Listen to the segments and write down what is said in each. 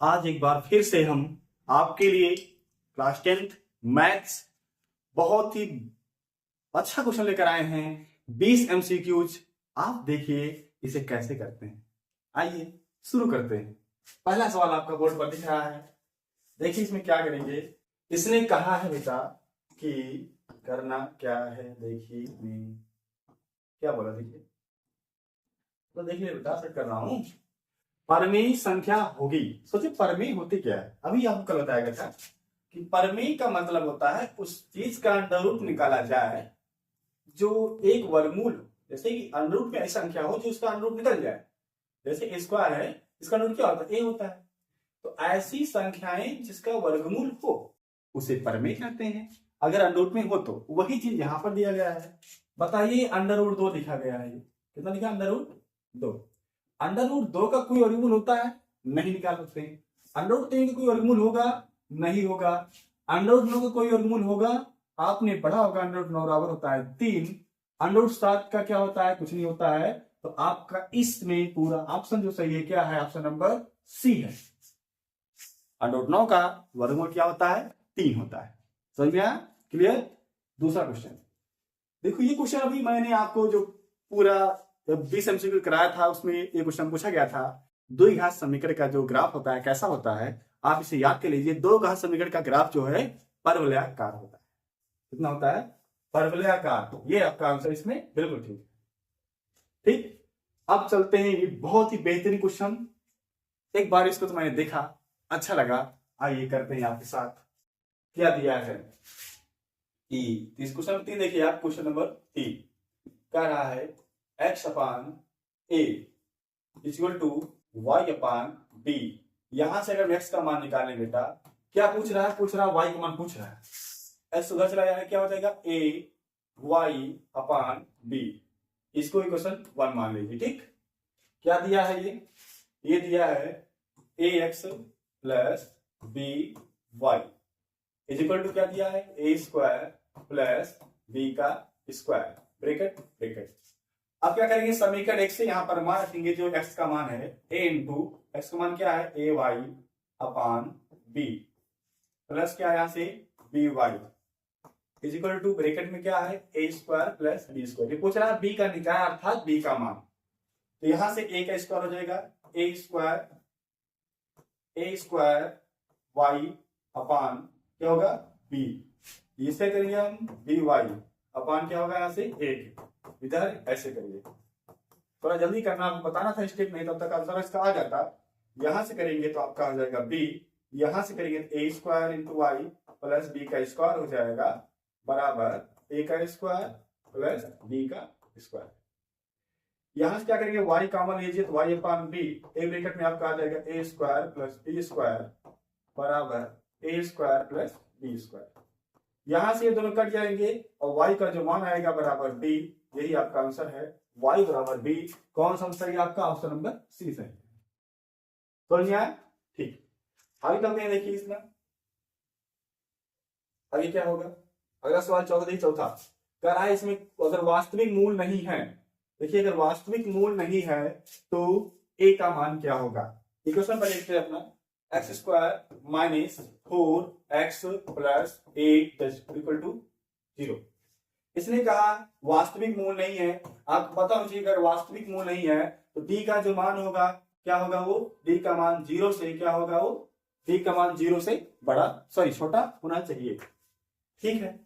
आज एक बार फिर से हम आपके लिए क्लास 10th मैथ्स बहुत ही अच्छा क्वेश्चन लेकर आए हैं। 20 एमसीक्यूज। आप देखिए इसे कैसे करते हैं। आइए शुरू करते हैं। पहला सवाल आपका बोर्ड पर दिख रहा है। देखिए इसमें क्या करेंगे। इसने कहा है बेटा कि करना क्या है। देखिए मैं क्या बोला, देखिए तो देखिए बेटा सेट कर रहा हूं। परमेय संख्या होगी। सोचिए परमेय होती क्या है, अभी आपको कल बताया था कि परमेय का मतलब होता है उस चीज का अंडर रूट निकाला जाए जो एक वर्गमूल हो। जैसे कि अंडर रूट में ऐसी संख्या हो जो उसका अंडर रूट निकल जाए। जैसे ए स्क्वायर है, इसका अंडर रूट क्या होता है, ए होता है। तो ऐसी संख्याएं जिसका वर्गमूल हो उसे परमेय कहते हैं। अगर अंडर रूट में हो तो वही चीज यहां पर दिया गया है। बताइए अंडर रूट 2 लिखा गया है, कितना लिखा अंडर रूट 2। अंडर रूट 2 का कोई वर्गमूल होता है, नहीं निकाल सकते। अंडर रूट 3 का कोई वर्गमूल होगा, नहीं होगा। अंडर रूट 9 का कोई वर्गमूल होगा, आपने पढ़ा होगा अंडर रूट 9 बराबर होता है 3। अंडर रूट 7 का क्या होता है, कुछ नहीं होता है। तो आपका इसमें पूरा ऑप्शन जो सही है क्या है, ऑप्शन नंबर सी है। अंडर रूट 9 का वर्गमूल क्या होता है, 3 होता है। समझ में आया, क्लियर। दूसरा क्वेश्चन देखो। ये क्वेश्चन अभी मैंने आपको जो पूरा 20 एमसीक्यू कराया था उसमें ये क्वेश्चन पूछा गया था। द्विघात समीकरण का जो ग्राफ होता है कैसा होता है, आप इसे याद कर लीजिए। दो घात समीकरण का ग्राफ जो है परवलयाकार होता है। कितना होता है, परवलयाकार। ये आपका आंसर इसमें बिल्कुल ठीक है। ठीक, अब चलते हैं। ये बहुत ही बेहतरीन क्वेश्चन, एक बार इसको तो मैंने देखा, अच्छा लगा। आइए करते हैं आपके साथ। क्या दिया है इस क्वेश्चन नंबर 3। देखिए आप क्वेश्चन नंबर 3 कह रहा है x upon a equal to y upon b। यहां से अगर x का मान निकालें बेटा, क्या पूछ रहा है, पूछ रहा है y का मान पूछ रहा है। x उधर चला जाएगा, क्या हो जाएगा a y अपान b। इसको इक्वेशन 1 मान लीजिए। ठीक, क्या दिया है ये दिया है ax plus b y is equal to क्या दिया है, ए स्क्वायर प्लस बी का स्क्वायर ब्रैकेट ब्रैकेट। अब क्या करेंगे, समीकरण एक से यहां पर मान रखेंगे जो x का मान है a इंटू एक्स का मान क्या है A Y upon B plus क्या है यहां से B Y is equal to bracket में क्या है A square plus B square. ये पूछ रहा है बी का निकाय अर्थात बी का मान। तो यहां से a का स्क्वायर हो जाएगा ए स्क्वायर वाई अपान क्या होगा बी। इसे करेंगे हम बी वाई अपान क्या होगा यहां से एक। इधर ऐसे करिए, थोड़ा जल्दी करना, आपको बताना था स्टेप, नहीं तब तक आंसर इसका आ जाता। यहां से करेंगे तो आपका आ जाएगा बी, यहां से करेंगे तो A square into Y plus B का स्क्वायर हो जाएगा बराबर ए का स्क्वायर प्लस बी का स्क्वायर। यहां से क्या करेंगे y कॉमन लीजिए तो y upon B, A bracket में आपका आ जाएगा A square plus B square बराबर A square plus B square. यहां से ये दोनों कट जाएंगे और y का जो मान आएगा बराबर b। यही आपका आंसर है, y बराबर b। कौन सा आंसर है आपका, ऑप्शन नंबर सी सही है। समझ आया, ठीक। आगे चलते हैं। देखिए इसमें आगे क्या होगा। अगला सवाल चौथा कह रहा है इसमें अगर वास्तविक मूल नहीं है। देखिए अगर वास्तविक मूल नहीं है तो a का मान क्या होगा। इक्वेशन पर लिखते हैं अपना X square minus 4x plus 8 equal to 0। इसने कहा वास्तविक मूल नहीं है। आपको पता होना चाहिए अगर वास्तविक मूल नहीं है तो d का जो मान होगा क्या होगा, वो d का मान 0 से क्या होगा, वो d का मान 0 से बड़ा छोटा होना चाहिए। ठीक है,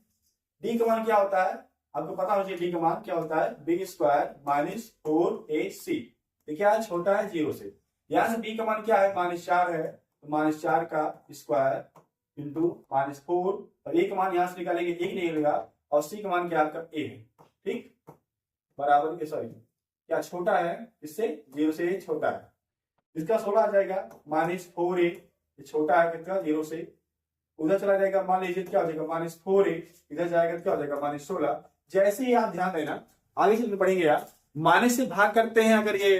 d का मान क्या होता है आपको पता होना चाहिए। d का मान क्या होता है, बी स्क्वायर माइनस 4ac। देखिए आज छोटा है 0 से। यहां से b का मान क्या है, -4 है, तो -4 का स्क्वायर इंटू -4 और a का मान यहां से निकालेंगे 1 निकलेगा और c का मान क्या आपका a है। ठीक, बराबर क्या छोटा है इससे, 0 से छोटा है। इसका 16 आ जाएगा -4a, ये छोटा है कितना 0 से। उधर चला जाएगा, मान लीजिए क्या हो जाएगा -4a, इधर जाएगा तो क्या हो जाएगा -16। जैसे ही आप ध्यान देना आगे से पढ़ेंगे यार, माइनस से भाग करते हैं अगर ये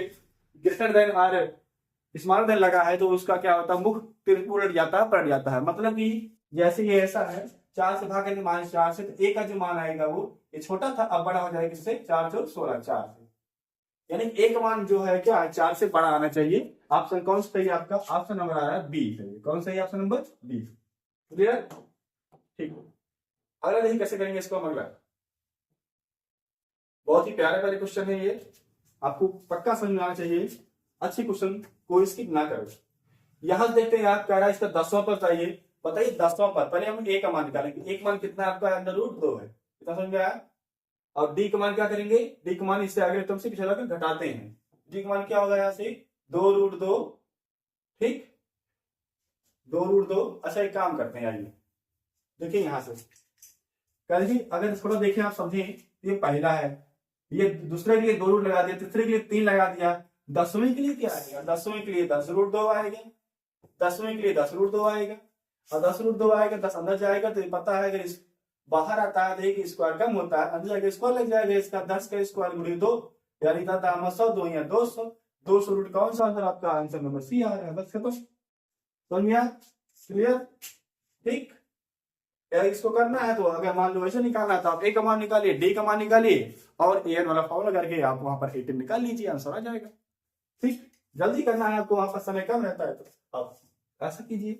ग्रेटर देन और स्मॉलर देन लगा है तो उसका क्या होता है, मुख उलट जाता है, पलट जाता है। मतलब कि जैसे ये ऐसा है 4 से भाग करके -4 से, तो a का जो मान आएगा वो ये छोटा था अब बड़ा हो जाएगा किससे, 4 4 16 4 से। यानी एक मान जो है क्या 4 से बड़ा आना चाहिए। ऑप्शन कौन सा है आपका? ऑप्शन नंबर आ रहा है बी है। कौन सा है ऑप्शन नंबर बी? क्लियर? ठीक। अगला देखिए कैसे करेंगे इसको हम। अगला बहुत ही प्यारे प्यारे क्वेश्चन है ये, आपको पक्का समझ में आना चाहिए। अच्छे क्वेश्चन को स्किप ना करो। यहां से देखते हैं आप कह रहा है इसका 10वां पद चाहिए। बताइए 10वां पद, पहले हम ए का मान निकालेंगे। एक मान कितना आपका अंडर रूट 2 है, कितना समझ में आया? और डी का मान क्या करेंगे? डी का मान इससे आगे तुम से पिछला कर घटाते हैं। डी का मान क्या होगा यहाँ से? 2√2। ठीक, 2√2। अच्छा एक काम करते हैं, आइए देखिए यहां से कल अगर थोड़ा देखें आप समझें। ये पहला है, ये दूसरे के लिए 2 रूट लगा दिया, तीसरे के लिए 3 लगा दिया, 10वें के लिए क्या आएगा? 10वें के लिए 10√2 आएगा। 10वें के लिए 10√2 आएगा। और 10√2 आएगा, 10 अंदर जाएगा तो पता है अगर इस बाहर आता है तो एक स्क्वायर कम होता है, अंदर जाएगा स्क्वायर लग जाएगा इसका। 10 का स्क्वायर गुणे 2 यानी 100, 2 या 200। 200 रूट कौन सा आंसर? आपका आंसर नंबर सी आ रहा है। बस खत्म, समझ गया? क्लियर? ठीक। इसको करना है तो अगर मान लो ऐसे निकालना है तो आप ए का मान निकालिए, डी का मान निकालिए और एन वाला फॉर्मूला करके आप वहां पर 18 निकाल लीजिए, आंसर आ जाएगा। ठीक, जल्दी करना है आपको, वहां पर समय कम रहता है तो आप ऐसा कीजिए।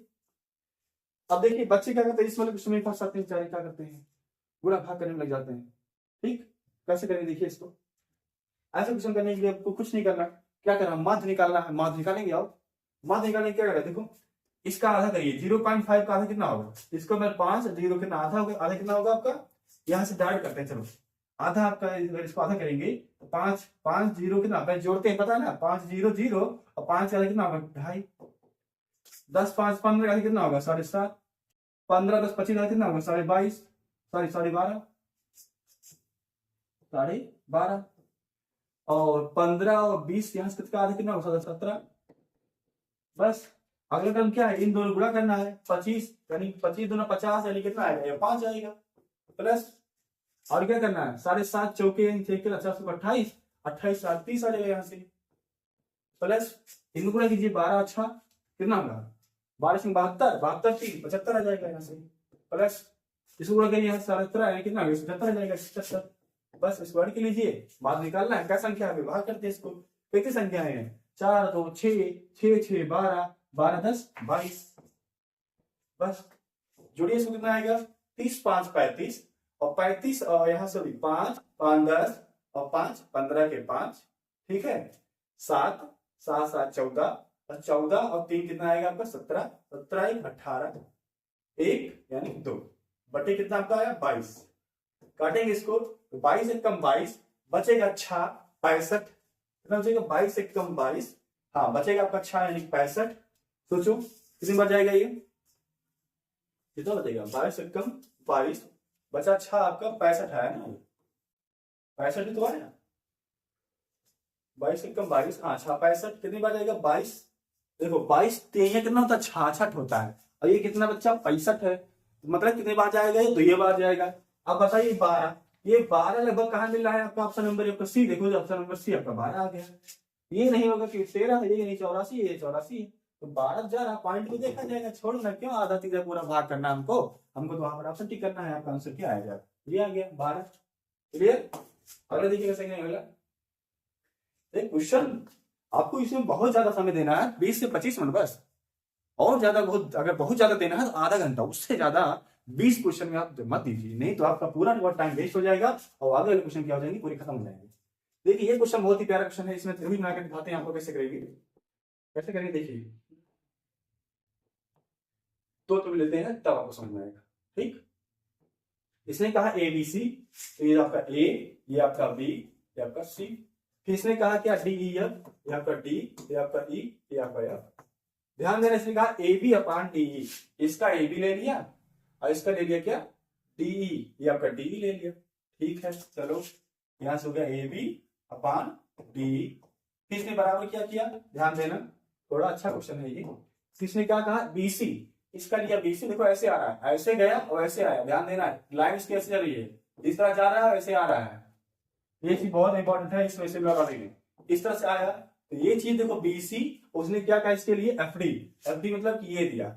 अब देखिए बच्चे क्या करते हैं, इस वाले क्वेश्चन में फंस जाते हैं बेचारे, क्या करते हैं? बुरा भाग करने में लग जाते हैं। ठीक, कैसे करेंगे देखिए इसको। ऐसे क्वेश्चन करने के लिए आपको कुछ नहीं करना, क्या करना? माध्य निकालना है। माध्य निकालेंगे आप। माध्य निकालने क्या करें? देखो इसका आधा करिए, 0.5 का आधा कितना होगा? इसको मैं 5, 0 कितना आधा होगा? आधा कितना होगा आपका? यहां से डाइड करते हैं, चलो आधा आपका, अगर इसको आधा करेंगे तो 5, 5 0 कितना पहले जोड़ते हैं, पता है ना? 5 0 0 और 5 का आधा कितना होगा? 2.5। 10 5 15 का आधा कितना होगा? 7.5। 15 10 25 का कितना होगा? 22.5, सॉरी 12.5, 12.5। और 15 और 20 यहाँ से आधा कितना होगा? 17। बस अगला टर्म क्या है? इन दोनों गुणा करना है। 25 यानी 25 दूना 50 यानी कितना आएगा? ये 5 आएगा। प्लस और क्या करना है? 7.5 चौके 28, 28 7 30 आ जाएगा यहाँ से। प्लस इन गुणा कीजिए 12 अच्छा कितना होगा? 12 से 72, 72 3 75 आ जाएगा यहाँ से। प्लस इसको गुणा करिए यहाँ 17 यानी कितना? 77 आ जाएगा, 77। बस इसको वर्ड के लीजिए, बाद निकालना है क्या संख्या है, विभाग करते हैं इसको। कितनी संख्याएं हैं? 4 2 6, 6 6 12, 12 10 22। बस जोड़िए, इसको कितना आएगा? 30 5 35 और 35 और यहाँ से भी 5 5 10 और 5 15 के 5। ठीक है, 7 7 7 14 और 14 और 3 कितना आएगा आपका? 17, 17 1 18, 1 यानी 2 बटे कितना आपका आया? 22। काटेंगे इसको तो 22 से कम 22 बचेगा 6 65। कितना बचेगा? 22 से कम 22, हाँ बचेगा आपका 6 यानी 65। सोचो कितनी बार जाएगा ये? कितना बचेगा? 22 से कम 22 बचा 6 आपका 65 है ना? 65 तो आया। 22 से कम 22, हाँ 6 65। कितनी बार जाएगा? 22। देखो 22 3 कितना होता है? 66 होता है। और ये कितना बच्चा? 65 है। मतलब कितनी बार जाएगा ये? 2 बार जाएगा। अब बताइए 12, ये 12 लगभग कहाँ मिल रहा है आपका? ऑप्शन नंबर आपका सी। देखो ऑप्शन नंबर सी आपका 12 आ गया। ये नहीं होगा कि 13 है, ये नहीं 84, ये 84 तो 12 जा रहा। पॉइंट को देखा जाएगा, छोड़ो ना, क्यों आधा तीधा पूरा भाग करना हमको तो वहां पर ऑप्शन टिक करना है। आपका आंसर क्या आएगा? ये आ गया 12। क्लियर? अगला देखिए कैसे करेंगे। अगला एक क्वेश्चन आपको इसमें बहुत ज्यादा समय देना है, 20 से 25 मिनट बस। और ज्यादा बहुत, अगर बहुत ज्यादा देना है तो आधा घंटा, उससे ज्यादा 20 क्वेश्चन में आप मत दीजिए, नहीं तो आपका पूरा टाइम वेस्ट हो जाएगा और आगे वाले क्वेश्चन क्या हो जाएंगे? पूरे खत्म हो जाएंगे। देखिए ये क्वेश्चन बहुत ही प्यारा क्वेश्चन है, इसमें त्रिभुज बनाकर दिखाते हैं आपको कैसे करेंगे। कैसे करेंगे देखिए, तो लेते हैं तब आपको समझ में आएगा। ठीक, इसने कहा ए बी सी, तो ये आपका ए, ये आपका बी, ये आपका सी। फिर इसने कहा क्या? डी ई एफ, ये आपका डी, ये आपका ई, ये आपका एफ। ध्यान देना, इसने कहा A B upon D E, इसका ए बी ले लिया और इसका ले लिया क्या? डी ई, ये आपका डी ई ले लिया। ठीक है, चलो यहां से हो गया A B upon D E. फिर इसने बराबर क्या किया? ध्यान देना, थोड़ा अच्छा क्वेश्चन है ये। किसने क्या कहा? बी सी, इसका लिया बी सी। देखो ऐसे आ रहा है, ऐसे गया और ऐसे आया। ध्यान देना है, लाइन कैसे चल रही है? इस तरह जा रहा है, ऐसे आ रहा है। ये चीज बहुत इंपॉर्टेंट है, इसमें से लगा देंगे। इस तरह से आया तो ये चीज देखो बी सी, उसने क्या कहा इसके लिए? F D. एफ डी मतलब कि ये दिया।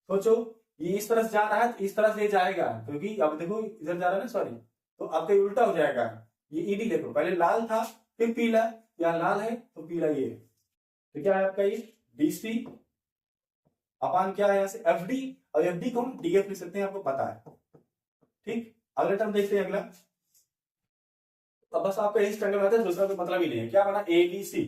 सोचो ये इस तरह से जा रहा है तो इस तरह से जाएगा, क्योंकि अब देखो इधर जा रहा है ना, सॉरी, तो आपका उल्टा हो जाएगा। ये ईडी देखो, पहले लाल था फिर पीला, यहाँ लाल है तो पीला ये है, तो क्या है आपका ये डीसी अपान क्या है यहाँ से एफडी, और एफडी को हम डीएफ लिख सकते हैं, आपको पता है। ठीक, अगला टर्म देखते हैं। अगला अब बस आपका इस ट्रायंगल बना था, दूसरा कोई मतलब ही नहीं है। क्या बना A B C,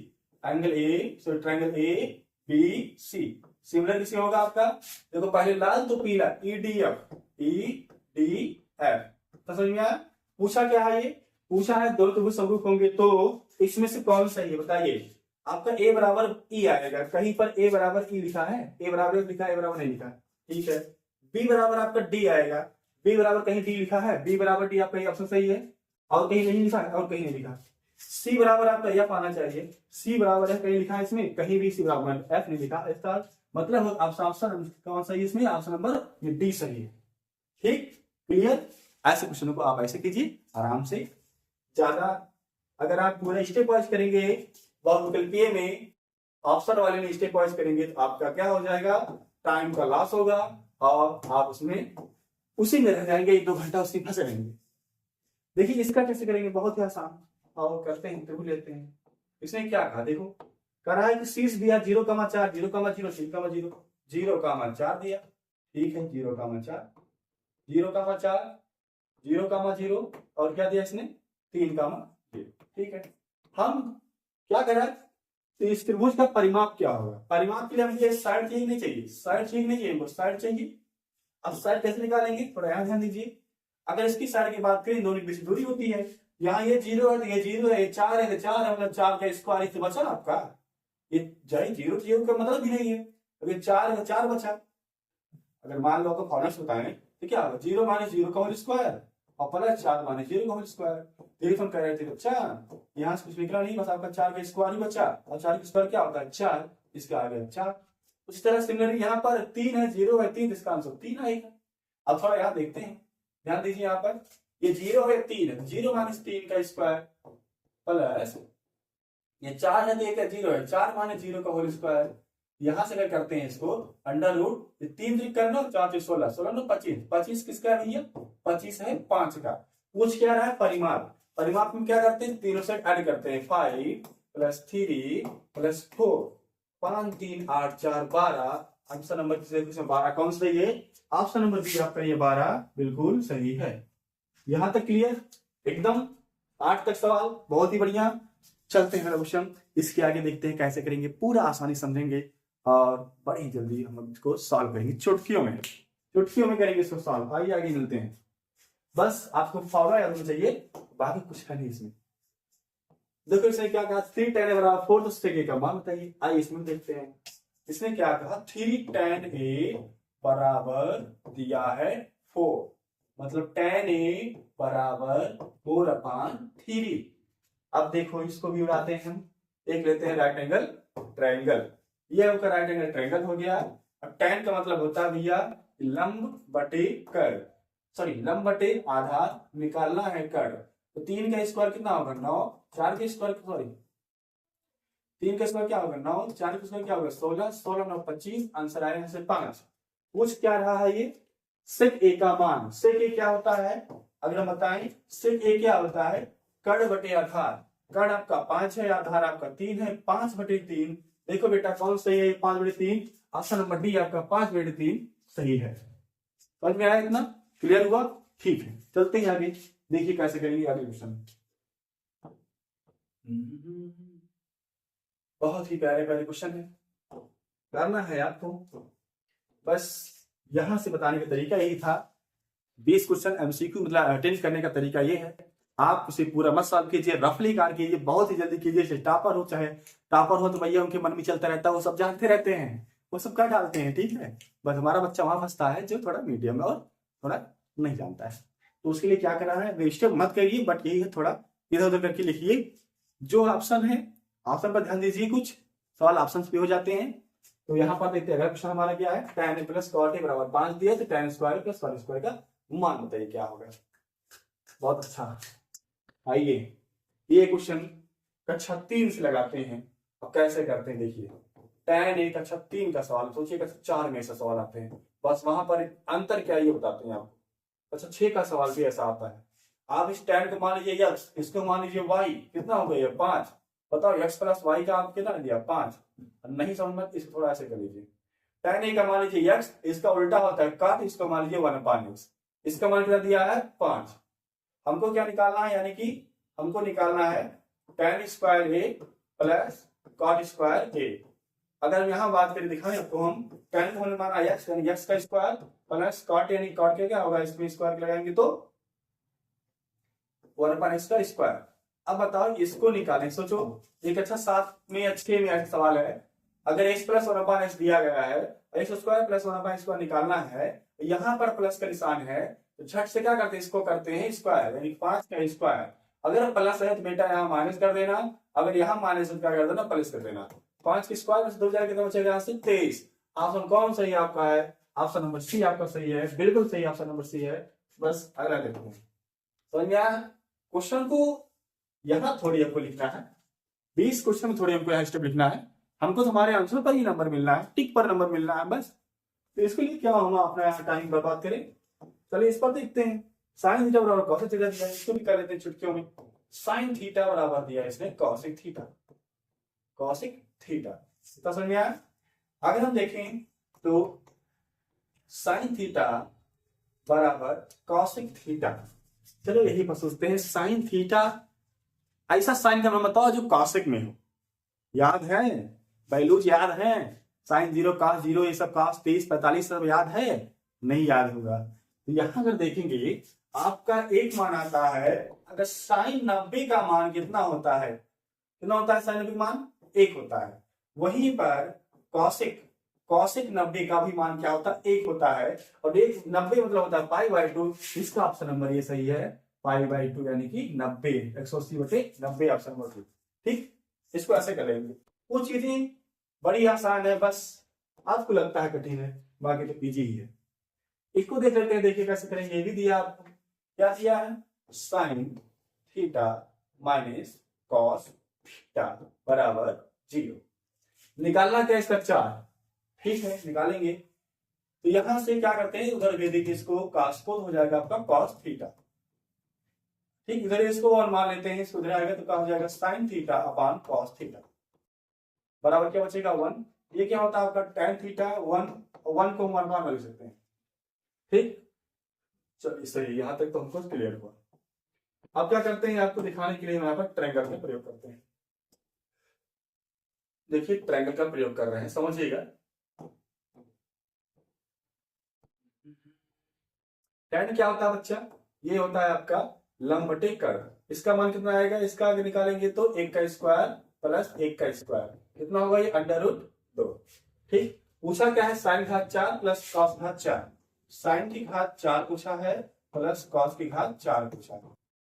angle A, sorry triangle A B C. Similar किसी होगा आपका, देखो पहले लाल तो पीला, E D F, E D F, तो समझ में आया। पूछा क्या है ये, पूछा है दो त्रिभुज समरूप होंगे तो इसमें से कौन सा है बताइए। आपका ए बराबर ई आएगा, कहीं पर ए बराबर ई लिखा है, ए बराबर लिखा है, ए बराबर नहीं लिखा है, ठीक है। बी बराबर आपका डी आएगा, बी बराबर कहीं डी लिखा है, बी बराबर डी आपका ऑप्शन सही है, और कहीं नहीं लिखा है, और कहीं नहीं लिखा। सी बराबर आपका एफ आना चाहिए, सी बराबर एफ कहीं लिखा है इसमें, कहीं भी सी बराबर एफ नहीं लिखा, इसका मतलब ऑप्शन कौन सा है इसमें, ऑप्शन नंबर ये डी सही है। ठीक, क्लियर। ऐसे क्वेश्चनों को आप ऐसे कीजिए आराम से। ज्यादा अगर आप पूरा स्टेप वाइज करेंगे, बहुविकल्पीय में ऑप्शन वाले में स्टेप वाइज करेंगे तो आपका क्या हो जाएगा, टाइम का लॉस होगा और आप उसमें उसी में रह जाएंगे, 1-2 घंटा उसी फंसे रहेंगे। देखिए इसका कैसे करेंगे, बहुत ही आसान, और करते हैं तो लेते हैं। इसने क्या कहा, देखो करा है कि शीर्ष दिया 0,4 0,0 0,0 0,4 दिया, ठीक है 0,4 0,4 0,0 और क्या दिया इसने 3,0, ठीक है। हम क्या करा, तो इस त्रिभुज का परिमाप क्या होगा, परिमाप के लिए हमें साइड चाहिए नहीं चाहिए, साइड चाहिए नहीं चाहिए, साइड चाहिए। अब साइड कैसे निकालेंगे, थोड़ा यहाँ ध्यान दीजिए। अगर इसकी साइड की बात करें, दोनों की बीच दूरी होती है, यहाँ ये 0 है तो ये 0 है, 4 है तो 4 है, मतलब 4 का स्क्वायर इससे बचा आपका, ये जाए 0 का मतलब भी नहीं है, अगर 4 है तो 4 बचा। अगर मान लो आपको फॉर्मूला बताएं तो क्या होगा, 0 - 0 का होल स्क्वायर और प्लस 4 - 0 का होल स्क्वायर। देखिए हम कह रहे थे बच्चा यहाँ से कुछ निकला नहीं, बस आपका 4 का स्क्वायर ही बचा, और 4 का स्क्वायर क्या होता है 4, इसका आ गया 4। उसी तरह सिमिलरली यहाँ पर 3 है, 0 है 3, इसका आंसर 3 आएगा। अब थोड़ा यहाँ देखते हैं, ध्यान दीजिए यहाँ पर ये 0 है 3 है, 0 - 3 का स्क्वायर प्लस ये 4 है तो एक 0 है, 4 - 0 का होल स्क्वायर। यहां से अगर करते हैं इसको अंडर रूट, 3 3 करना, 4 3 16 16 9 25, 25 किसका है भैया, 25 है 5 का। पूछ क्या रहा है परिमाप, परिमाप में क्या करते हैं, तीनों सेट ऐड करते हैं, 5 + 3 + 4, 5 3 8 4 12। ऑप्शन नंबर 12 कौन सा है, ऑप्शन नंबर बी आपका ये 12 बिल्कुल सही है। यहां तक क्लियर एकदम, 8 तक सवाल बहुत ही बढ़िया। चलते हैं क्वेश्चन, इसके आगे देखते हैं कैसे करेंगे, पूरा आसानी समझेंगे और बड़ी जल्दी हम इसको सॉल्व करेंगे, चुटकियों में करेंगे इसको सॉल्व। आइए आगे मिलते हैं, बस आपको फॉर्मूला याद होना चाहिए, बाकी कुछ है नहीं इसमें। देखो इसने क्या कहा, 3 tan A = 4, तो सेक A का मान बताइए। आइए इसमें देखते हैं, इसने क्या कहा 3 tan A बराबर दिया है 4, मतलब tan A बराबर 4/3। अब देखो इसको भी उड़ाते हैं हम, एक लेते हैं राइट एंगल ट्रायंगल, ये आपका राइट एंगल ट्रायंगल हो गया। अब tan का मतलब होता है भैया लंब बटे कर्व, सॉरी लंब बटे आधार, निकालना है कर्व। तो 3 का स्क्वायर कितना होगा 9, 4 का स्क्वायर सॉरी 3 का स्क्वायर क्या होगा 9, 4 का स्क्वायर क्या होगा 16, 16 9 25, आंसर आया यहाँ से 5। पूछ क्या रहा है ये, सेक A का मान, सेक A क्या होता है अगर हम बताएं, सेक A क्या होता है कर्व बटे आधार। कर्व आपका 5 है, आधार आपका 3 है, 5/3। देखो बेटा कौन सही है, 5/3, ऑप्शन नंबर डी आपका 5/3 सही है। समझ में आया इतना, क्लियर हुआ, ठीक है। चलते हैं आगे, देखिए कैसे करेंगे आगे क्वेश्चन। बहुत ही प्यारे प्यारे क्वेश्चन है, करना है आपको, बस यहां से बताने का तरीका यही था। 20 क्वेश्चन एमसीक्यू मतलब अटेंड करने का तरीका ये है, आप उसे पूरा मत सॉल्व कीजिए, रफली कार कीजिए, बहुत ही जल्दी कीजिए। चाहे टॉपर हो चाहे टॉपर हो तो भैया उनके मन में चलता रहता है, वो सब जानते रहते हैं, वो सब क्या डालते हैं, ठीक है। बस हमारा बच्चा वहां फंसता है जो थोड़ा मीडियम है और थोड़ा नहीं जानता है, तो उसके लिए क्या करना है, वेस्टेज मत करिए, बट यही है थोड़ा इधर उधर करके लिखिए। जो ऑप्शन है ऑप्शन पर ध्यान दीजिए, कुछ सवाल ऑप्शन पे हो जाते हैं। तो यहाँ पर देखते हैं अगला क्वेश्चन हमारा क्या है, tan A + cot A = 5 दिया, तो tan स्क्वायर + cot स्क्वायर का मान बताइए क्या होगा। बहुत अच्छा, आइए ये क्वेश्चन कक्षा 3 से लगाते हैं। अब कैसे करते हैं देखिए, tan A कक्षा 3 का सवाल, सोचिए कक्षा 4 में ऐसा सवाल आते हैं, बस वहां पर अंतर क्या ये बताते हैं आपको। कक्षा 6 का सवाल भी ऐसा आता है, आप इस tan को मान लीजिए x, इसको मान लीजिए y, कितना हो गया 5, बताओ x प्लस वाई का आप कितना दिया 5, नहीं समझ में इसको थोड़ा ऐसे कर लीजिए। tan a का मान लीजिए x, इसका उल्टा होता है cot, इसका मान लीजिए 1/x, इसका मान कितना दिया है 5। हमको क्या निकालना है, यानी कि हमको निकालना है tan square a plus cot square a। अगर हम यहाँ बात करें दिखाएं तो हम tan का होने माना x, यानी x का स्क्वायर प्लस cot, यानी cot के क्या होगा, इसमें स्क्वायर लगाएंगे तो 1/x का स्क्वायर। अब बताओ इसको निकालें, सोचो एक अच्छा 7 में 6 में ऐसा सवाल है, अगर x प्लस 1/x दिया गया है, x स्क्वायर प्लस 1/x को निकालना है, यहाँ पर प्लस का निशान है, तो झट से क्या करते हैं, इसको करते हैं स्क्वायर, यानी 5 का स्क्वायर। अगर प्लस है तो बेटा यहाँ माइनस कर देना, अगर यहाँ माइनस है तो क्या कर देना, प्लस कर देना। 5 के स्क्वायर में से 2 जाएगा, कितना बचेगा यहाँ से 23। ऑप्शन कौन सही आपका है, ऑप्शन नंबर सी आपका सही है, बिल्कुल सही ऑप्शन नंबर सी है। बस अगला देखते हैं। समझ में आया? क्वेश्चन को यहाँ थोड़ी आपको लिखना है, 20 क्वेश्चन में थोड़ी हमको यहाँ स्टेप लिखना है, हमको तुम्हारे आंसर पर ही नंबर मिलना है, टिक पर नंबर मिलना है बस। तो इसके लिए क्या हम अपना टाइम बर्बाद करें, चलिए इस पर देखते हैं। साइन थीटा बराबर कॉसेक थीटा दिया, इसको निकाल लेते हैं चुटकियों में। साइन थीटा बराबर दिया इसने कॉसेक थीटा, कॉसेक थीटा तो समझ में आया। अगर हम देखें तो साइन थीटा बराबर कॉसेक थीटा, चलो यही पर सोचते हैं। साइन थीटा ऐसा साइन का नाम बताओ जो कॉसेक में हो, याद है वैल्यूज याद है, साइन 0 cos 0 ये सब cos 30 45 सब याद है, नहीं याद होगा तो यहां अगर देखेंगे आपका एक मान आता है, अगर साइन 90 का मान कितना होता है, कितना होता है साइन 90 का मान 1 होता है, वहीं पर कॉसेक कॉसेक 90 का भी मान क्या होता है 1 होता है, और 1 90 मतलब होता है π/2, इसका ऑप्शन नंबर ये सही है π/2, यानी कि 90 180/90 ऑप्शन नंबर 2। ठीक, इसको ऐसे कर लेंगे। वो चीजें बड़ी आसान है, बस आपको लगता है कठिन है, बाकी तो इजी ही है। इसको देख लेते हैं, देखिए कैसे करेंगे। ये भी दिया आपको, क्या दिया है, sine theta minus cos theta बराबर 0। निकालना क्या इसका 4, ठीक है निकालेंगे। तो यहां से क्या करते हैं, उधर भेज देखिए इसको, कास्कोस हो जाएगा आपका कॉस थीटा, ठीक, इधर इसको और मान लेते हैं, इसको उधर आएगा तो क्या हो जाएगा sine theta upon cos theta बराबर क्या बचेगा 1। ये क्या होता है आपका tan थीटा 1, 1 को 1 मान लिख सकते हैं। ठीक, चलिए सही, यहां तक तो हमको क्लियर हुआ। अब क्या करते हैं, आपको दिखाने के लिए यहाँ पर ट्रायंगल का प्रयोग करते हैं। देखिए ट्रायंगल का प्रयोग कर रहे हैं, समझिएगा। tan क्या होता है बच्चा, ये होता है आपका लंबटे कर्व, इसका मान कितना आएगा, इसका आगे निकालेंगे तो 1 का स्क्वायर प्लस 1 का स्क्वायर, कितना होगा ये √2। ठीक, पूछा क्या है, साइन घात 4 प्लस कॉस घात 4, साइन की घात 4 पूछा है प्लस कॉस की घात 4 पूछा है।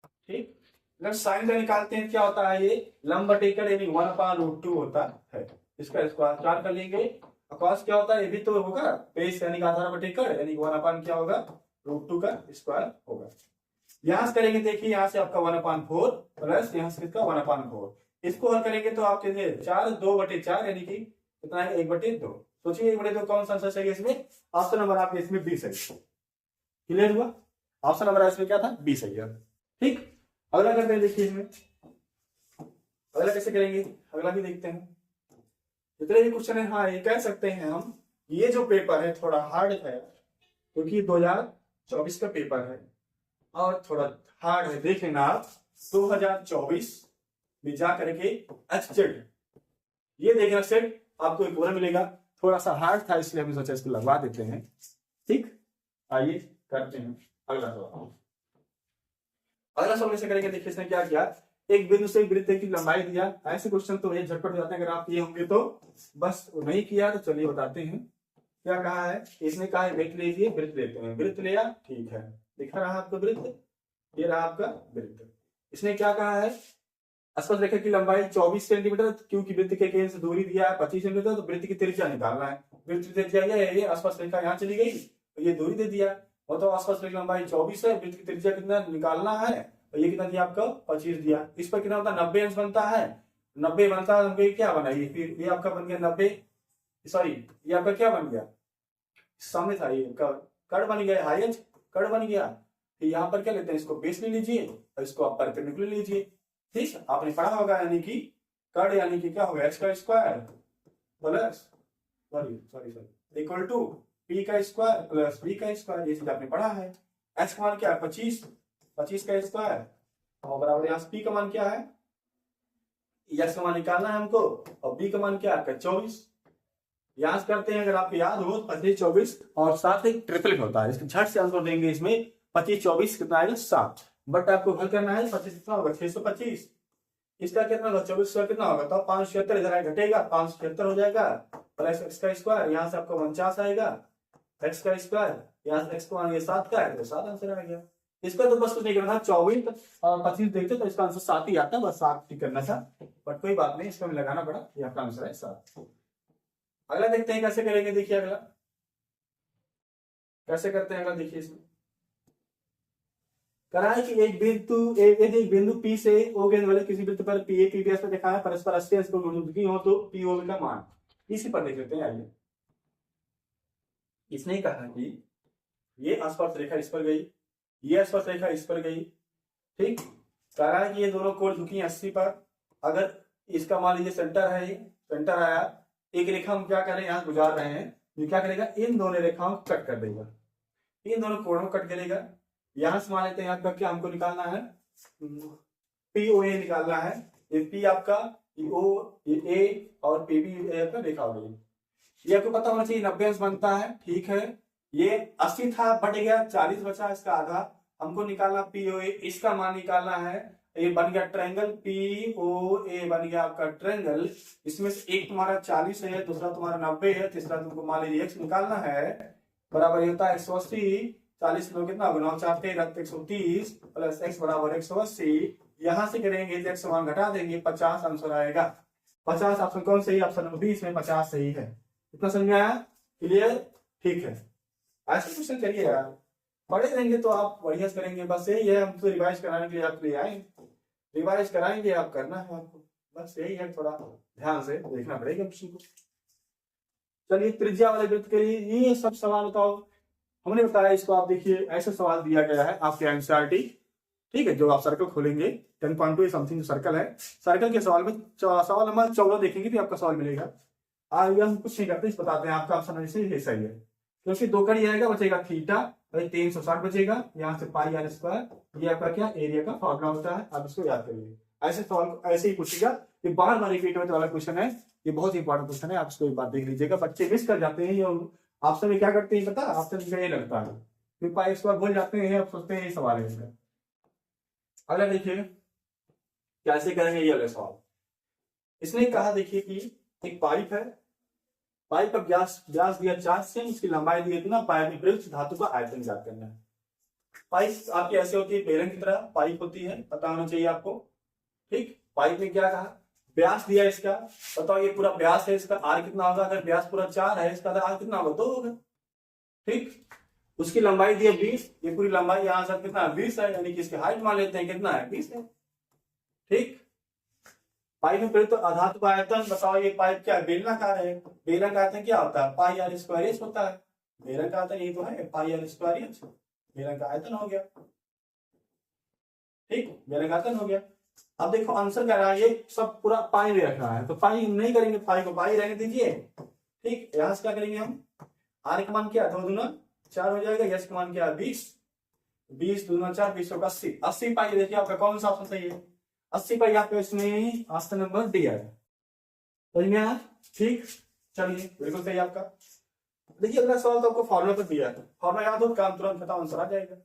ठीक, अगर साइन का निकालते हैं क्या होता है, ये लंबटेकर यानी 1/√2 होता है, इसका स्क्वायर 4 कर लेंगे। कॉस क्या होता है, ये भी तो होगा बेस यानी आधार बटेकर, यानी 1 क्या होगा √2 का स्क्वायर होगा। यहां से करेंगे, देखिए यहां से आपका 1/4 प्लस यहां से कितना 1/4, इसको हल करेंगे तो आपके 4 2/4 यानी कि कितना है 1/2। सोचिए 1/2 कौन सा आंसर सही है इसमें, ऑप्शन नंबर आपके इसमें बी सही। क्लियर हुआ, ऑप्शन नंबर इसमें क्या था, बी सही है। ठीक, अगला करते हैं, देखिए इसमें अगला कैसे करेंगे, अगला भी देखते हैं। जितने भी क्वेश्चन है, हाँ ये कह सकते हैं हम, ये जो पेपर है थोड़ा हार्ड है, क्योंकि 2024 का पेपर है और थोड़ा हार्ड है। देख लेना आप 2024 में जा करके HZ ये देखना सेट आपको एक और मिलेगा, थोड़ा सा हार्ड था इसलिए हमने सोचा इसको लगवा देते हैं। ठीक, आइए करते हैं अगला सवाल। अगला सवाल ऐसे करेंगे, देखिए इसने क्या किया, एक बिंदु से वृत्त की लंबाई दिया, ऐसे क्वेश्चन तो ये झटपट हो जाते हैं, अगर आप ये होंगे तो बस नहीं किया तो चलिए बताते हैं। क्या कहा है, इसने कहा है वृत्त लीजिए, वृत्त लेते हैं, वृत्त लिया, ठीक है दिखा रहा है आपको वृत्त, ये रहा आपका वृत्त। इसने क्या कहा है, स्पर्श रेखा की लंबाई 24 सेंटीमीटर, क्योंकि वृत्त के केंद्र से दूरी दिया है 25 सेंटीमीटर, तो वृत्त की त्रिज्या निकालना है। वृत्त की त्रिज्या ये स्पर्श रेखा यहाँ चली गई, तो ये दूरी दे दिया, वो तो स्पर्श रेखा लंबाई 24 है, वृत्त की त्रिज्या कितना निकालना है, तो ये कितना दिया आपको 25 दिया। इस पर कितना होता है 90 अंश बनता है, 90 बनता है, 90 क्या बना ये, फिर ये आपका बन गया 90, सॉरी ये आपका क्या बन गया, सामने था ये कड़ बन गया, हाईएच कड़ बन गया। फिर यहाँ पर क्या लेते हैं, इसको बेस ले लीजिए और इसको आप परपेंडिकुलर लीजिए। ठीक, आपने पढ़ा होगा यानी कि कर्ण यानी कि क्या होगा x का square plus sorry equal to p का स्क्वायर प्लस b का स्क्वायर। ये चीज आपने पढ़ा है। x का मान क्या है 25 का स्क्वायर और बराबर यहाँ p का मान क्या है, x का मान निकालना है हमको और b का मान क्या है 24। याद करते हैं, अगर आपको याद हो 25 24 और साथ एक ट्रिपलेट होता है, इसके झट से आंसर देंगे इसमें 25 24 कितना आएगा 7। बट आपको हल करना है 25 कितना होगा 625, इसका कितना होगा 24 का कितना होगा तो 576 इधर घटेगा 576 हो जाएगा प्लस x का स्क्वायर यहाँ से आपको 49 आएगा x का स्क्वायर यहाँ से x को मान 7 का है तो 7 आंसर आ गया। इसका तो बस कुछ नहीं करना था 24 और 25 देखते तो इसका आंसर 7 ही आता, बस 7 ठीक करना था, बट कोई बात नहीं, इसको लगाना पड़ा, ये आपका आंसर है 7। अगला देखते हैं कैसे करेंगे। देखिए अगला कैसे करते हैं, अगला देखिए इसमें करा है कि एक बिंदु P से O गेंद वाले किसी बिंदु पर PA PBS पर देखा है परस्पर 80 अंश कोण हो तो PO का मान इसी पर देख लेते हैं। आइए, इसने कहा कि ये स्पर्श रेखा इस पर गई, ये स्पर्श रेखा इस पर गई, ठीक। कह रहा है कि ये दोनों कोण झुकी 80 पर, अगर इसका मान लीजिए सेंटर है, सेंटर आया, एक रेखा हम क्या करें यहाँ गुजार रहे हैं, ये क्या करेगा इन दोनों रेखाओं को कट कर देगा, इन दोनों कोणों को कट करेगा। यहां से मान लेते हैं यहाँ क्या हमको निकालना है POA निकालना है, ये P आपका O ये A और PB का रेखा हो गई। ये आपको पता होना चाहिए 90 अंश बनता है, ठीक है। ये 80 था बट गया 40 बचा, इसका आधा हमको निकालना POA, इसका मान निकालना है, ये बन गया ट्रायंगल POA बन गया आपका ट्रायंगल। इसमें से एक तुम्हारा 40 है, दूसरा तुम्हारा 90 है, तीसरा तुमको मान लीजिए x निकालना है, बराबर ये होता है 180, 40 में कितना होगा 9 4 13 130 प्लस x बराबर 180। यहां से करेंगे तो x मान घटा देंगे 50 आंसर आएगा। 50 ऑप्शन कौन सही, ऑप्शन नंबर 20 में 50 सही है। इतना समझ में आया, क्लियर, ठीक है। ऐसे क्वेश्चन करिए यार, पढ़े रहेंगे तो आप बढ़िया से करेंगे, बस यही है, हम तो रिवाइज कराने के लिए आपके लिए आए, रिवाइज कराएंगे, आप करना है आपको, बस यही है, थोड़ा ध्यान से देखना पड़ेगा क्वेश्चन को। चलिए त्रिज्या वाले वृत्त के लिए ये सब सवाल बताओ, हमने बताया इसको, आप देखिए ऐसा सवाल दिया गया है आपके एनसीईआरटी, ठीक है। जो आप सर्कल खोलेंगे 10.2 समथिंग सर्कल है, सर्कल के सवाल में सवाल नंबर 14 देखेंगे तो आपका सवाल मिलेगा। आगे हम कुछ नहीं करते, इस बताते हैं आपका ऑप्शन ये सही है, क्योंकि दो कड़ी आएगा, बचेगा थीटा 360 बचेगा, यहाँ से पाई आर स्क्वायर, ये आपका क्या एरिया का फॉर्मूला होता है, आप इसको याद करिए। ऐसे सवाल ऐसे ही पूछेगा, ये बार बार रिपीट होने वाला क्वेश्चन है, ये बहुत ही इंपॉर्टेंट क्वेश्चन है, आप इसको एक बार देख लीजिएगा। बच्चे मिस कर जाते हैं, ये ऑप्शन में क्या करते हैं पता, ऑप्शन में ये लगता है फिर पाई स्क्वायर भूल जाते हैं, आप सोचते हैं ये सवाल है इसका। अगला देखिए कैसे करेंगे ये अगला सवाल। इसने कहा देखिए कि एक पाइप है, पाइप का व्यास दिया 4 सेंटीमीटर, उसकी लंबाई दी इतना, पाइप में प्रयुक्त धातु का आयतन ज्ञात करना है। पाइप आपकी ऐसे होती है, बेलन की तरह पाइप होती है, पता होना चाहिए आपको, ठीक। पाइप में क्या कहा, व्यास दिया इसका, बताओ ये पूरा व्यास है, इसका आर कितना होगा, अगर व्यास पूरा 4 है, इसका आर कितना होगा 2 होगा, ठीक। उसकी लंबाई दी है 20, ये पूरी लंबाई यहाँ से कितना 20 है, यानी कि इसकी हाइट मान लेते हैं कितना है 20 है, ठीक। पाइप में प्रयुक्त धातु का आयतन, बताओ ये पाइप क्या बेलनाकार है, बेलन का आयतन क्या होता है पाई आर स्क्वायर एच होता है, बेलन का आयतन ये तो है पाई आर स्क्वायर एच, बेलन का आयतन हो गया, ठीक, बेलन का आयतन हो गया। अब देखो आंसर क्या रहा है, ये सब पूरा पाई में रखना है, तो पाई नहीं करेंगे, पाई को पाई रहने दीजिए, ठीक। यहाँ से क्या करेंगे हम, आर का मान क्या 2 दूना 4 हो जाएगा, यस का मान क्या 20, 20 दूना 4 20 होगा 80, 80 पाई। देखिए आपका कौन सा ऑप्शन सही है, 80 पाई आपका इसमें ऑप्शन नंबर डी है, ठीक। चलिए बिल्कुल सही आपका। देखिए अगला सवाल तो आपको फॉर्मूला पर दिया है, फॉर्मूला याद हो काम तुरंत खत्म आंसर आ जाएगा।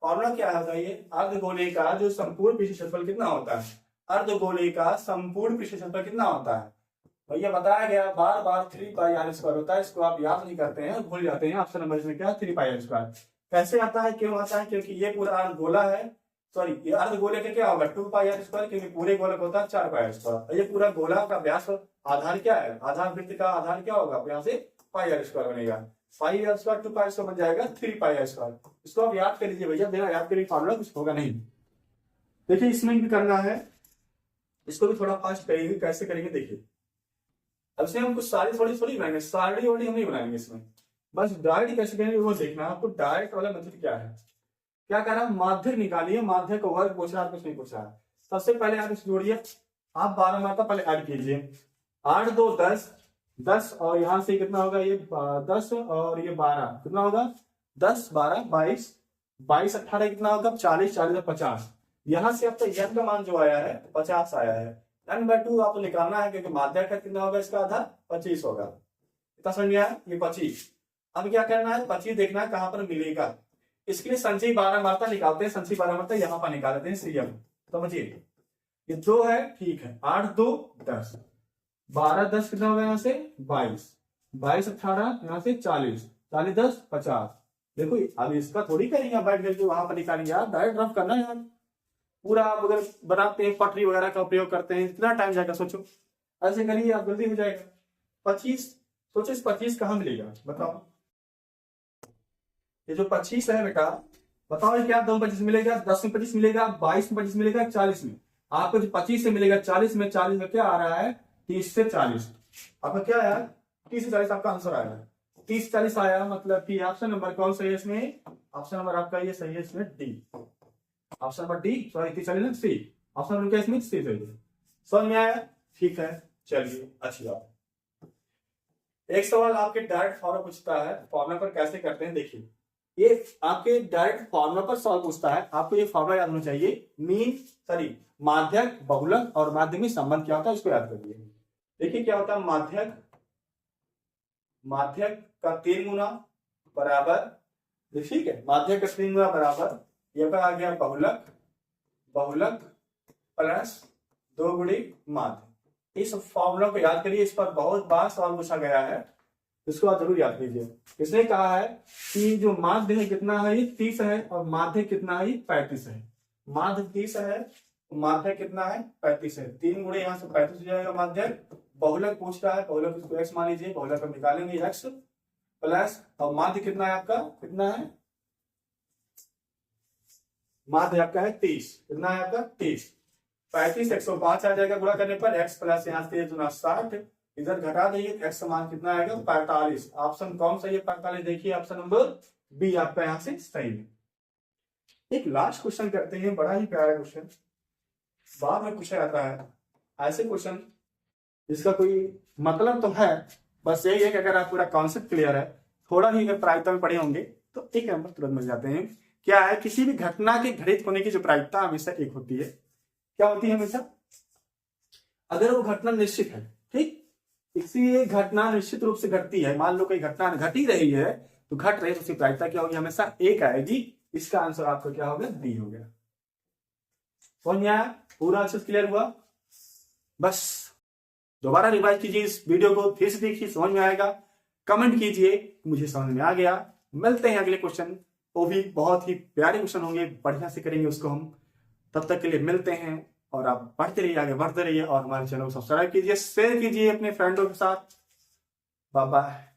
फॉर्मूला क्या है बताइए, अर्धगोले का जो संपूर्ण पृष्ठ क्षेत्रफल कितना होता है, अर्धगोले का संपूर्ण पृष्ठ क्षेत्रफल कितना होता है, भैया बताया गया बार बार 3 पाई आर स्क्वायर होता है, इसको आप याद नहीं करते हैं, भूल जाते हैं। ऑप्शन नंबर इसमें क्या 3 पाई आर स्क्वायर कैसे आता है, क्यों आता है, क्योंकि ये पूरा अर्धगोला है, सॉरी ये अर्धगोले का क्या होगा 2 पाई आर स्क्वायर, क्योंकि पूरे गोलक होता है 4 पाई आर स्क्वायर, ये पूरा गोला का व्यास आधार क्या है, आधार वृत्त का आधार क्या होगा, यहाँ से पाई आर स्क्वायर बनेगा, पाई आर स्क्वायर 2 पाई स्क्वायर बन जाएगा 3 पाई आर स्क्वायर। इसको आप याद कर लीजिए भैया, बिना याद करिए फॉर्मूला कुछ होगा नहीं। देखिए इसमें भी करना है, इसको भी थोड़ा फास्ट करेंगे, कैसे करेंगे देखिए। अब इसमें हम कुछ सारी थोड़ी बनाएंगे, सारी वाली हम नहीं बनाएंगे इसमें, बस डायरेक्ट कैसे करेंगे वो देखना है आपको। डायरेक्ट वाला मेथड क्या है, क्या कह रहा है, माध्यक निकालिए, माध्यक का वर्ग पूछ रहा है, कुछ नहीं पूछ रहा है। सबसे पहले आप इस जोड़िए, आप 12 मरतबा पहले ऐड कीजिए। 8 2 10, 10 और यहां से कितना होगा ये 10 और ये 12 कितना होगा 10 12 22, 22 18 कितना होगा 40, 40 50। यहां से आपका n का मान जो आया है 50 आया है। n/2 आपको निकालना है क्योंकि माध्यक का कितना होगा इसका आधा 25 होगा। कितना समझ में आया ये 25। अब क्या करना है 25 देखना है कहां पर मिलेगा। इसके लिए संचयी 12 मात्रा निकालते हैं। संचयी 12 मात्रा यहाँ पर निकाल देते हैं सीएम। समझिए ये 2 है ठीक है। 8 2 10, 12 10 कितना होगा यहाँ से 22, 22 18 यहाँ से 40, 40 10 50। देखो अब इसका थोड़ी करेंगे आप बैठ करके वहां पर निकालेंगे। आप डायरेक्ट रफ करना है यार पूरा। आप अगर बनाते हैं पटरी वगैरह का उपयोग करते हैं कितना टाइम जाएगा सोचो। ऐसे करिए आप जल्दी हो जाएगा। 25 सोचो इस 25 कहाँ मिलेगा बताओ। ये जो 25 है बेटा बताओ ये क्या 2 में 25 मिलेगा, 10 में 25 मिलेगा, 22 में 25 मिलेगा, 40 में। आपको जो 25 से मिलेगा 40 में, 40 में क्या आ रहा है 30 से 40। आपका क्या आया 30 से 40 आपका आंसर आया। 30 40 आया मतलब कि ऑप्शन नंबर कौन सही है इसमें। ऑप्शन नंबर आपका ये सही है इसमें D. Option number D sorry 30 40 सी। ऑप्शन नंबर क्या इसमें सी सही है। समझ में आया ठीक है चलिए अच्छी बात। एक सवाल आपके डायरेक्ट फॉर्मूला पूछता है। फॉर्मूला पर कैसे करते हैं देखिए। ये आपके डायरेक्ट फॉर्मूला पर सवाल पूछता है। आपको ये फॉर्मूला याद होना चाहिए। माध्यक बहुलक और माध्यमिक संबंध क्या होता है इसको याद करिए। देखिए क्या होता है माध्यक का 3 गुना बराबर ठीक है। माध्यक का 3 गुना बराबर ये पर आ गया बहुलक प्लस 2 गुणी माध्य। इस फॉर्मूला को याद करिए। इस पर बहुत बार सवाल पूछा गया है। इसको आप जरूर याद कीजिए। इसने कहा है कि जो माध्य है कितना है ये 30 है और माध्य कितना है 35 है। माध्य 30 है माध्य कितना है 35 है। 3 गुणे यहाँ से 35 हो जाएगा माध्य। बहुलक पूछ रहा है बहुलक इसको x मान लीजिए। बहुलक हम निकालेंगे x प्लस और माध्य कितना है आपका कितना है माध्य आपका है 30। कितना है आपका 30। 35 105 आ जाएगा गुणा करने पर। x प्लस यहाँ से 60 इधर घटा देंगे x समान कितना आएगा 45। ऑप्शन कौन सा ये 45 देखिए ऑप्शन नंबर बी आपका यहाँ से सही है। एक लास्ट क्वेश्चन करते हैं। बड़ा ही प्यारा क्वेश्चन बाद में पूछा जाता है। ऐसे क्वेश्चन जिसका कोई मतलब तो है बस यही है कि अगर आप पूरा कॉन्सेप्ट क्लियर है थोड़ा ही अगर प्रायिकता में पढ़े होंगे तो एक नंबर तुरंत मिल जाते हैं। क्या है किसी भी घटना के घटित होने की जो प्रायिकता हमेशा एक होती है। क्या होती है हमेशा अगर वो घटना निश्चित है ठीक। इसी घटना निश्चित रूप से घटती है। मान लो कोई घटना घट ही रही है तो घट रही है तो उसकी प्रायिकता क्या होगी हमेशा एक आएगी। इसका आंसर आपका क्या हो गया डी हो गया। समझ में आया पूरा अच्छे से क्लियर हुआ। बस दोबारा रिवाइज कीजिए इस वीडियो को फिर से देखिए समझ में आएगा। कमेंट कीजिए मुझे समझ में आ गया। मिलते हैं अगले क्वेश्चन। वो भी बहुत ही प्यारे क्वेश्चन होंगे बढ़िया से करेंगे उसको हम। तब तक के लिए मिलते हैं और आप पढ़ते रहिए आगे बढ़ते रहिए और हमारे चैनल को सब्सक्राइब कीजिए शेयर कीजिए अपने फ्रेंडों के साथ। Bye bye.